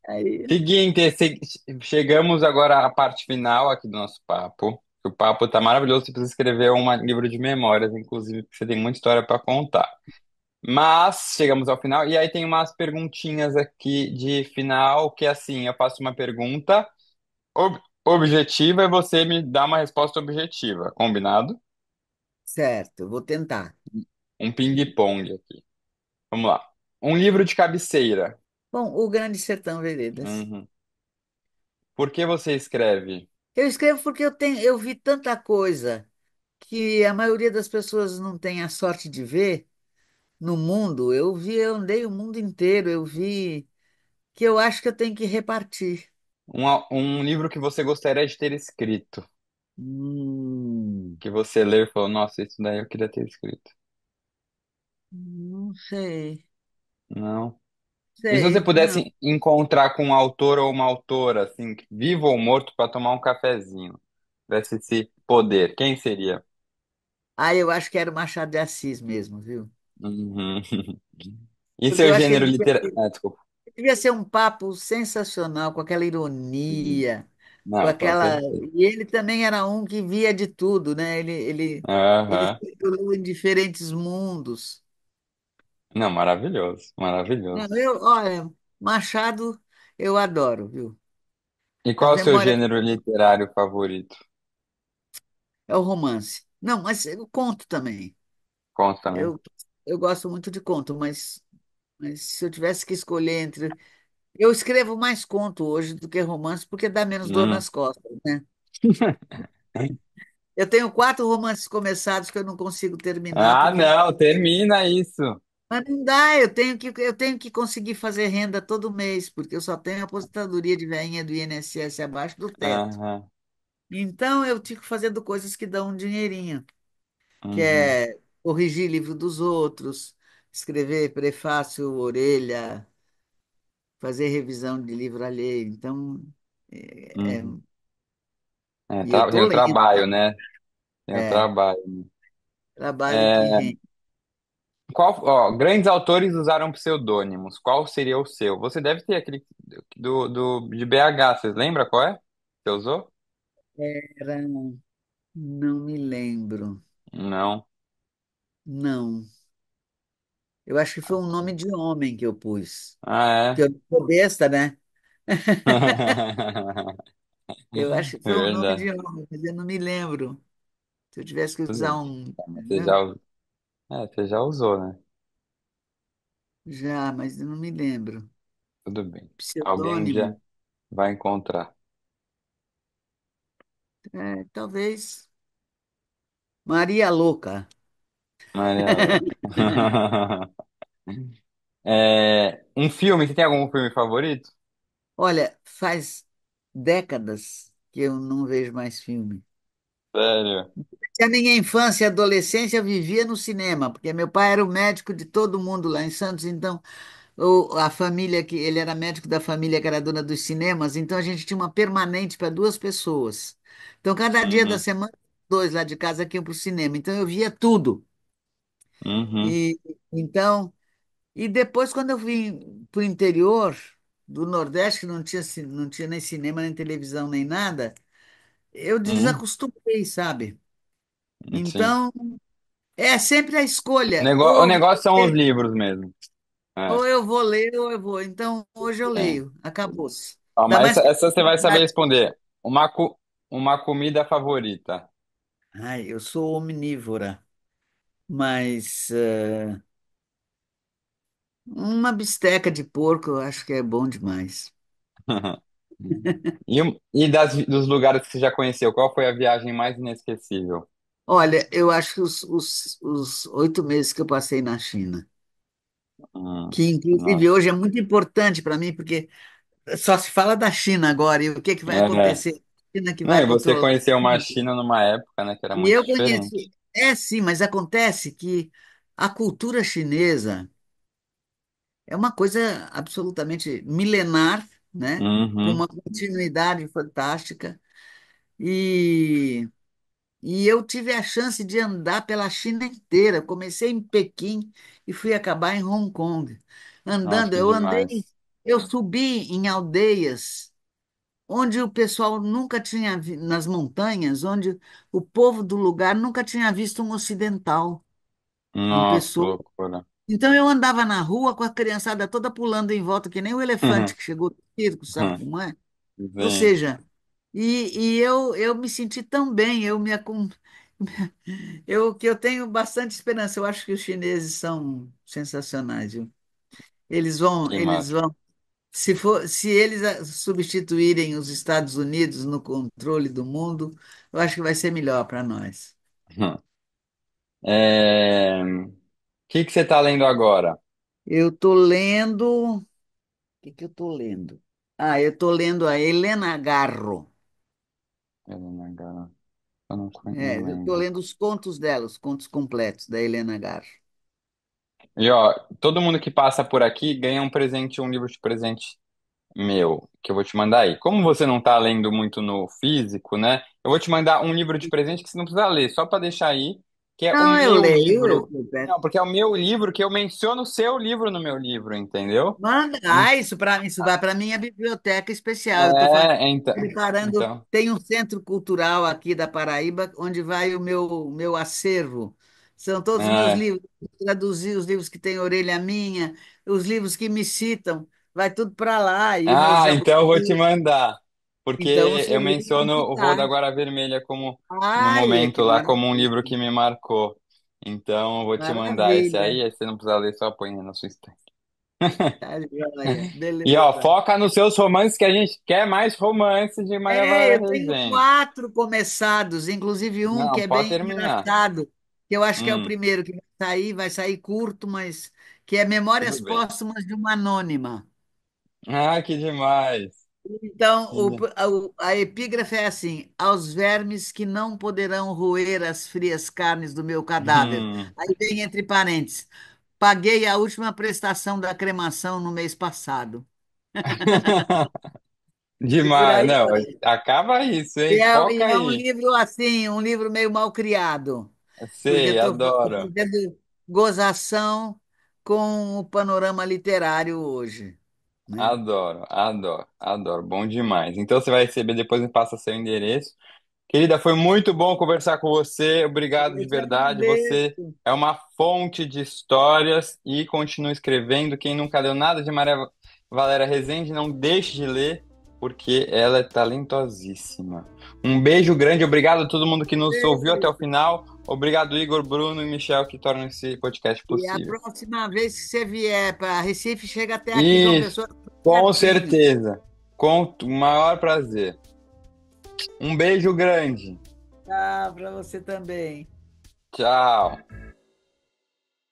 Aí, Seguinte, chegamos agora à parte final aqui do nosso papo. O papo tá maravilhoso, você precisa escrever um livro de memórias, inclusive, porque você tem muita história para contar. Mas chegamos ao final e aí tem umas perguntinhas aqui de final, que é assim, eu faço uma pergunta objetiva e você me dá uma resposta objetiva, combinado? certo, vou tentar. Um ping-pong aqui. Vamos lá. Um livro de cabeceira. Bom, O Grande Sertão Veredas. Uhum. Por que você escreve? Eu escrevo porque eu vi tanta coisa que a maioria das pessoas não tem a sorte de ver no mundo. Eu andei o mundo inteiro, eu vi que eu acho que eu tenho que repartir. Um livro que você gostaria de ter escrito, Hum, que você leu e falou, nossa, isso daí eu queria ter escrito. não sei, Não. E se você não. pudesse encontrar com um autor ou uma autora, assim, vivo ou morto, para tomar um cafezinho, tivesse esse poder, quem seria? Ah, eu acho que era o Machado de Assis mesmo, viu? Uhum. E Porque seu eu acho que gênero literário? Ah, desculpa. devia ser um papo sensacional, com aquela ironia, com Não, com aquela. certeza. E ele também era um que via de tudo, né? Ele Aham. circulou em diferentes mundos. Não, maravilhoso, Não, maravilhoso. olha, Machado eu adoro, viu? E As qual é o seu memórias gênero literário favorito? é o romance. Não, mas eu conto também. Conta também. Eu, eu gosto muito de conto, mas se eu tivesse que escolher entre. Eu escrevo mais conto hoje do que romance, porque dá menos dor Hum. nas costas, né? Eu tenho 4 romances começados que eu não consigo terminar, Ah, porque. não, termina isso. Mas não dá, eu tenho que conseguir fazer renda todo mês, porque eu só tenho aposentadoria de velhinha do INSS abaixo do teto. Aham. Então eu fico fazendo coisas que dão um dinheirinho, que Uhum. é corrigir livro dos outros, escrever prefácio, orelha, fazer revisão de livro alheio. Então, Uhum. É, e eu tem estou o lendo, trabalho, né? Tem o é, trabalho. trabalho que É, rende. grandes autores usaram pseudônimos. Qual seria o seu? Você deve ter aquele de BH, vocês lembram qual é? Você usou? Era, não me lembro. Não. Não. Eu acho que foi um nome de homem que eu pus. Ah, Que eu sou besta, né? é? Eu acho que foi um nome Verdade. de homem, mas eu não me lembro. Se eu tivesse que Tudo usar bem. um. Tá, mas Né? você já usou, né? Já, mas eu não me lembro. Tudo bem. Alguém um Pseudônimo. dia vai encontrar. Talvez Maria Louca. Maria. Um filme, você tem algum filme favorito? Olha, faz décadas que eu não vejo mais filme. Sério? A minha infância e adolescência eu vivia no cinema, porque meu pai era o médico de todo mundo lá em Santos, então a família que ele era médico da família que era dona dos cinemas, então a gente tinha uma permanente para duas pessoas. Então cada dia da Uhum. semana dois lá de casa que iam para o cinema. Então eu via tudo. Uhum. E então e depois quando eu vim para o interior do Nordeste, que não tinha nem cinema, nem televisão, nem nada, eu Uhum. desacostumei, sabe? Sim. Então é sempre a O escolha, o negócio são os livros mesmo. É, ou eu vou ler ou eu vou. Então hoje eu é. leio, acabou-se. Ó, Ainda mas mais que essa você vai saber responder. Uma comida favorita. ai, eu sou omnívora, mas uma bisteca de porco eu acho que é bom demais. Dos lugares que você já conheceu, qual foi a viagem mais inesquecível? Olha, eu acho que os 8 meses que eu passei na China, que inclusive Nossa. hoje é muito importante para mim, porque só se fala da China agora e o que que vai É. acontecer? A China que Não, vai e você controlar. conheceu uma China numa época, né, que era E muito eu diferente. conheci, é sim, mas acontece que a cultura chinesa é uma coisa absolutamente milenar, né? Com Uhum. uma continuidade fantástica. E, e eu tive a chance de andar pela China inteira. Comecei em Pequim e fui acabar em Hong Kong. Nossa, Andando, que eu andei, demais. eu subi em aldeias onde o pessoal nunca tinha, nas montanhas, onde o povo do lugar nunca tinha visto um ocidental em Nossa, que pessoa. loucura. Então eu andava na rua com a criançada toda pulando em volta, que nem o elefante que chegou do circo, sabe como é? Ou Sim, seja, eu me senti tão bem, que eu tenho bastante esperança. Eu acho que os chineses são sensacionais, viu? que Eles massa. vão, se eles substituírem os Estados Unidos no controle do mundo, eu acho que vai ser melhor para nós. O que você está lendo agora? Eu estou lendo, o que eu estou lendo? Ah, eu estou lendo a Helena Garro. Helena Garro. Eu É, não eu estou lembro. lendo os contos dela, os contos completos da Helena Garro. E ó, todo mundo que passa por aqui ganha um presente, um livro de presente meu, que eu vou te mandar aí. Como você não tá lendo muito no físico, né? Eu vou te mandar um livro de presente que você não precisa ler, só para deixar aí, que é o Não, eu meu leio, livro. eu peço. Não, porque é o meu livro que eu menciono o seu livro no meu livro, entendeu? Manda. Ah, isso vai para minha biblioteca especial. Eu estou Então, preparando. então, Tem um centro cultural aqui da Paraíba, onde vai o meu acervo. São todos os meus é. livros. Traduzir os livros que têm orelha minha, os livros que me citam, vai tudo para lá. E meus Então eu vou te jabutis. mandar, porque Então, o seu eu livro tem menciono que o Voo estar. da Guarda Vermelha como no Ai, momento que lá como um livro que maravilha. me marcou. Então eu vou te mandar esse Maravilha. aí você não precisa ler, só põe na sua estante. Tá joia. E ó, Beleza. foca nos seus romances que a gente quer mais romances de Maria É, Valéria eu tenho Rezende. 4 começados, inclusive um que Não, é pode bem terminar. engraçado, que eu acho que é o Hum, primeiro que vai sair curto, mas que é tudo Memórias bem. Póstumas de uma Anônima. Ah, que demais. Então, Que de- a epígrafe é assim: aos vermes que não poderão roer as frias carnes do meu cadáver. Hum, Aí vem entre parênteses: paguei a última prestação da cremação no mês passado. E por Demais. aí Não, vai. acaba isso, E hein? é, Foca e é um aí. livro assim, um livro meio mal criado, porque Sei, estou adoro. fazendo gozação com o panorama literário hoje, né? Adoro, adoro, adoro. Bom demais. Então você vai receber, depois me passa seu endereço. Querida, foi muito bom conversar com você. Obrigado de Eu te verdade. Você agradeço. é uma fonte de histórias e continua escrevendo. Quem nunca leu nada de Maria Valéria Rezende, não deixe de ler, porque ela é talentosíssima. Um beijo grande, obrigado a todo mundo que nos ouviu até o Beijo. final. Obrigado, Igor, Bruno e Michel, que tornam esse podcast E a possível. próxima vez que você vier para Recife, chega até aqui, João Isso, Pessoa, com pertinho. certeza. Com o maior prazer. Um beijo grande. Tá, para você também. Tchau.